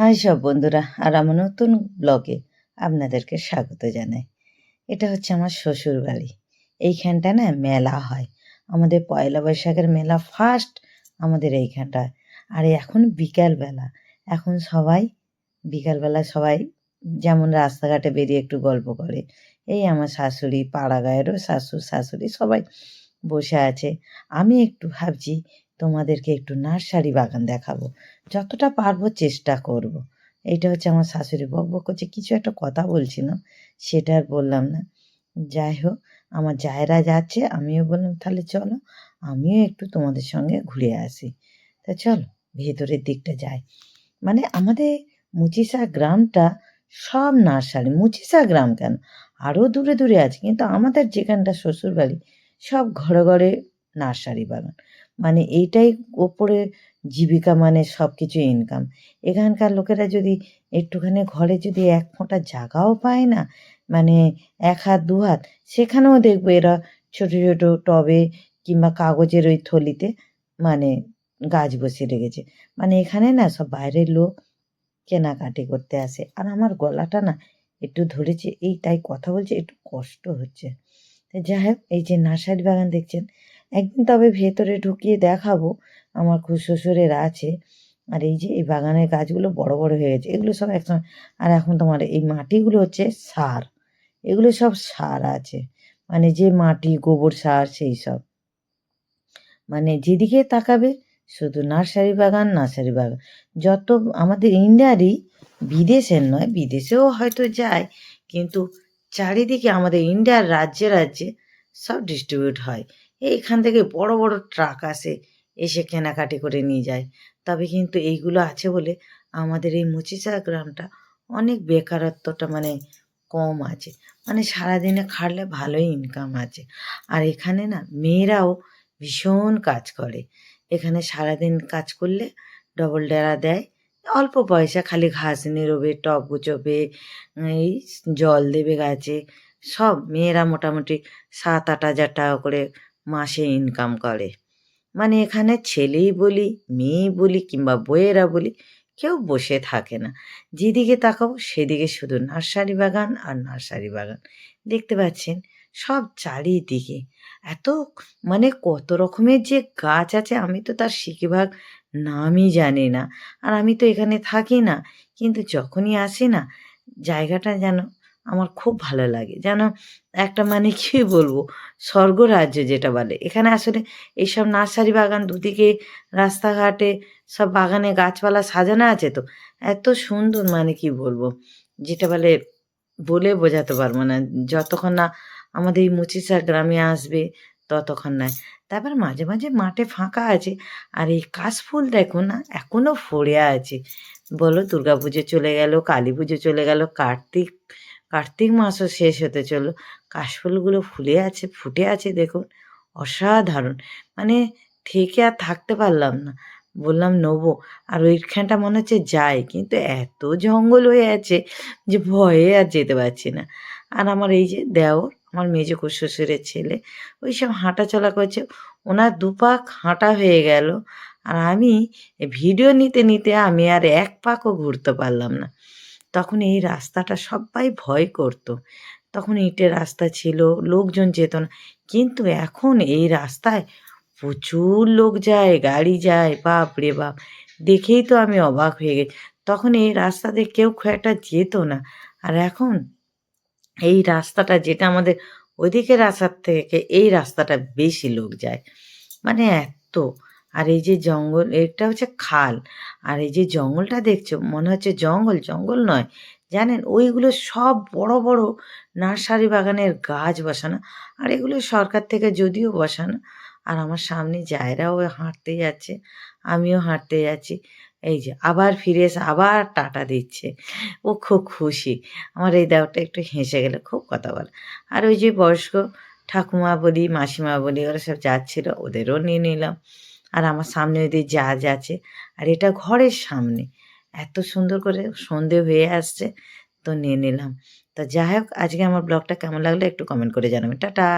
High সব বন্ধুরা, আর আমার নতুন ব্লগে আপনাদেরকে স্বাগত জানাই। এটা হচ্ছে আমার শ্বশুর বাড়ি। এইখানটা না মেলা হয়, আমাদের পয়লা বৈশাখের মেলা ফার্স্ট আমাদের এইখানটায়। আর এখন বিকালবেলা, এখন সবাই বিকালবেলা সবাই যেমন রাস্তাঘাটে বেরিয়ে একটু গল্প করে। এই আমার শাশুড়ি, পাড়া গাঁয়েরও শ্বশুর শাশুড়ি সবাই বসে আছে। আমি একটু ভাবছি তোমাদেরকে একটু নার্সারি বাগান দেখাবো, যতটা পারবো চেষ্টা করব। এইটা হচ্ছে আমার শাশুড়ি বকবক করছে, কিছু একটা কথা বলছিলাম, সেটা আর বললাম না। যাই হোক, আমার জায়েরা যাচ্ছে, আমিও বললাম তাহলে চলো আমিও একটু তোমাদের সঙ্গে ঘুরে আসি। তা চলো ভেতরের দিকটা যাই। মানে আমাদের মুচিসা গ্রামটা সব নার্সারি। মুচিসা গ্রাম কেন, আরও দূরে দূরে আছে, কিন্তু আমাদের যেখানটা শ্বশুরবাড়ি সব ঘরে ঘরে নার্সারি বাগান। মানে এইটাই ওপরে জীবিকা, মানে সব কিছু ইনকাম। এখানকার লোকেরা যদি একটুখানি ঘরে যদি এক ফোঁটা জায়গাও পায় না, মানে এক হাত দু হাত, সেখানেও দেখবো এরা ছোট ছোট টবে কিংবা কাগজের ওই থলিতে মানে গাছ বসিয়ে রেখেছে। মানে এখানে না সব বাইরের লোক কেনাকাটি করতে আসে। আর আমার গলাটা না একটু ধরেছে, এই তাই কথা বলছে একটু কষ্ট হচ্ছে। তো যাই হোক, এই যে নার্সারি বাগান দেখছেন, একদিন তবে ভেতরে ঢুকিয়ে দেখাবো। আমার শ্বশুরের আছে। আর এই যে এই বাগানের গাছগুলো বড় বড় হয়ে গেছে, এগুলো সব একসময়। আর এখন তোমার এই মাটিগুলো হচ্ছে সার, এগুলো সব সার আছে, মানে যে মাটি গোবর সার সেই সব। মানে যেদিকে তাকাবে শুধু নার্সারি বাগান নার্সারি বাগান। যত আমাদের ইন্ডিয়ারই, বিদেশের নয়, বিদেশেও হয়তো যায়, কিন্তু চারিদিকে আমাদের ইন্ডিয়ার রাজ্যে রাজ্যে সব ডিস্ট্রিবিউট হয়। এইখান থেকে বড় বড় ট্রাক আসে, এসে কেনাকাটি করে নিয়ে যায়। তবে কিন্তু এইগুলো আছে বলে আমাদের এই মুচিসা গ্রামটা অনেক বেকারত্বটা মানে কম আছে। মানে সারাদিনে খাটলে ভালোই ইনকাম আছে। আর এখানে না মেয়েরাও ভীষণ কাজ করে। এখানে সারাদিন কাজ করলে ডবল ডেরা দেয়। অল্প পয়সা, খালি ঘাস নিড়োবে, টব গুছোবে, এই জল দেবে গাছে। সব মেয়েরা মোটামুটি 7-8 হাজার টাকা করে মাসে ইনকাম করে। মানে এখানে ছেলেই বলি, মেয়েই বলি কিংবা বউয়েরা বলি, কেউ বসে থাকে না। যেদিকে তাকাও সেদিকে শুধু নার্সারি বাগান আর নার্সারি বাগান। দেখতে পাচ্ছেন সব চারিদিকে এত, মানে কত রকমের যে গাছ আছে আমি তো তার সিকিভাগ নামই জানি না। আর আমি তো এখানে থাকি না, কিন্তু যখনই আসি না জায়গাটা যেন আমার খুব ভালো লাগে। যেন একটা মানে কী বলবো, স্বর্গরাজ্য যেটা বলে। এখানে আসলে এইসব নার্সারি বাগান দুদিকে রাস্তাঘাটে সব বাগানে গাছপালা সাজানো আছে, তো এত সুন্দর, মানে কি বলবো, যেটা বলে বলে বোঝাতে পারবো না। যতক্ষণ না আমাদের এই মুচিসা গ্রামে আসবে ততক্ষণ নয়। তারপর মাঝে মাঝে মাঠে ফাঁকা আছে, আর এই কাশফুল দেখো না এখনও ফোড়ে আছে। বলো দুর্গাপুজো চলে গেল, কালী পুজো চলে গেল, কার্তিক মাসও শেষ হতে চললো, কাশফুলগুলো ফুলে আছে, ফুটে আছে দেখুন, অসাধারণ। মানে থেকে আর থাকতে পারলাম না, বললাম নেবো। আর ওইখানটা মনে হচ্ছে যাই, কিন্তু এত জঙ্গল হয়ে আছে যে ভয়ে আর যেতে পারছি না। আর আমার এই যে দেওর, আমার মেজো শ্বশুরের ছেলে, ওই সব হাঁটাচলা করছে, ওনার দুপাক হাঁটা হয়ে গেল। আর আমি ভিডিও নিতে নিতে আমি আর এক পাকও ঘুরতে পারলাম না। তখন এই রাস্তাটা সবাই ভয় করত। তখন ইটের রাস্তা ছিল, লোকজন যেত না। কিন্তু এখন এই রাস্তায় প্রচুর লোক যায়, গাড়ি যায়, বাপ রে বাপ! দেখেই তো আমি অবাক হয়ে গেছি। তখন এই রাস্তা দিয়ে কেউ খুব একটা যেত না। আর এখন এই রাস্তাটা যেটা আমাদের ওইদিকের রাস্তার থেকে এই রাস্তাটা বেশি লোক যায়। মানে এত, আর এই যে জঙ্গল, এটা হচ্ছে খাল। আর এই যে জঙ্গলটা দেখছো মনে হচ্ছে জঙ্গল, জঙ্গল নয়, জানেন ওইগুলো সব বড় বড় নার্সারি বাগানের গাছ বসানো। আর এগুলো সরকার থেকে যদিও বসানো। আর আমার সামনে জায়রাও হাঁটতে যাচ্ছে, আমিও হাঁটতে যাচ্ছি। এই যে আবার ফিরে এসে আবার টাটা দিচ্ছে, ও খুব খুশি। আমার এই দেওরটা একটু হেসে গেলে, খুব কথা বলে। আর ওই যে বয়স্ক ঠাকুমা বলি, মাসিমা বলি, ওরা সব যাচ্ছিল, ওদেরও নিয়ে নিলাম। আর আমার সামনে ওদের জাহাজ আছে, আর এটা ঘরের সামনে, এত সুন্দর করে সন্ধে হয়ে আসছে, তো নিয়ে নিলাম। তো যাই হোক, আজকে আমার ব্লগটা কেমন লাগলো একটু কমেন্ট করে জানাবেন। টাটা।